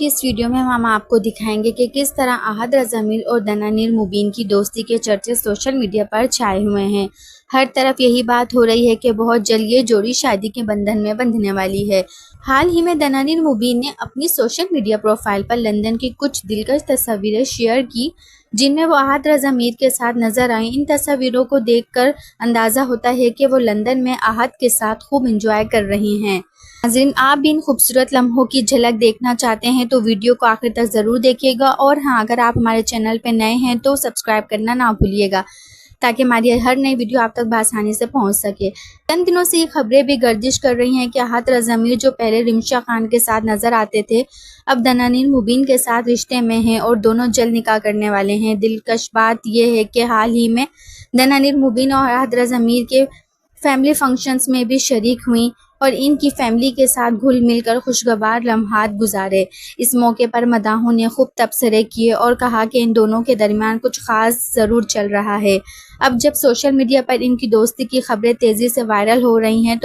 کی اس ویڈیو میں ہم آپ کو دکھائیں گے کہ کس طرح احد رضا میر اور دنانیر مبین کی دوستی کے چرچے سوشل میڈیا پر چھائے ہوئے ہیں۔ ہر طرف یہی بات ہو رہی ہے کہ بہت جلد یہ جوڑی شادی کے بندھن میں بندھنے والی ہے۔ حال ہی میں دنانیر مبین نے اپنی سوشل میڈیا پروفائل پر لندن کی کچھ دلکش تصاویریں شیئر کی جن میں وہ احد رضا میر کے ساتھ نظر آئیں۔ ان تصاویروں کو دیکھ کر اندازہ ہوتا ہے کہ وہ لندن میں احد کے ساتھ خوب انجوائے کر رہی ہیں۔ ناظرین، آپ بھی ان خوبصورت لمحوں کی جھلک دیکھنا چاہتے ہیں تو ویڈیو کو آخر تک ضرور دیکھیے گا، اور ہاں، اگر آپ ہمارے چینل پہ نئے ہیں تو سبسکرائب کرنا نہ بھولیے گا تاکہ ہماری ہر نئی ویڈیو آپ تک بآسانی سے پہنچ سکے۔ چند دنوں سے یہ خبریں بھی گردش کر رہی ہیں کہ احد رضا میر جو پہلے رمشا خان کے ساتھ نظر آتے تھے اب دنانیر مبین کے ساتھ رشتے میں ہیں اور دونوں جلد نکاح کرنے والے ہیں۔ دلکش بات یہ ہے کہ حال ہی میں دنانیر مبین اور احد رضا میر کے فیملی فنکشنز میں بھی شریک ہوئیں اور ان کی فیملی کے ساتھ گھل مل کر خوشگوار لمحات گزارے۔ اس موقع پر مداحوں نے خوب تبصرے کیے اور کہا کہ ان دونوں کے درمیان کچھ خاص ضرور چل رہا ہے۔ اب جب سوشل میڈیا پر ان کی دوستی کی خبریں تیزی سے وائرل ہو رہی ہیں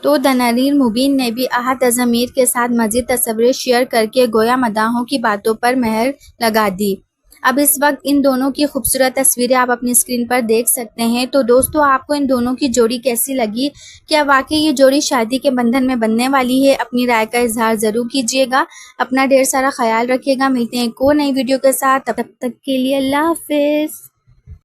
تو دنانیر مبین نے بھی احد رضا میر کے ساتھ مزید تصاویر شیئر کر کے گویا مداحوں کی باتوں پر مہر لگا دی۔ اب اس وقت ان دونوں کی خوبصورت تصویریں آپ اپنی اسکرین پر دیکھ سکتے ہیں۔ تو دوستو، آپ کو ان دونوں کی جوڑی کیسی لگی؟ کیا واقعی یہ جوڑی شادی کے بندھن میں بندھنے والی ہے؟ اپنی رائے کا اظہار ضرور کیجیے گا۔ اپنا ڈھیر سارا خیال رکھیے گا۔ ملتے ہیں ایک اور نئی ویڈیو کے ساتھ، تب تک کے لیے اللہ حافظ۔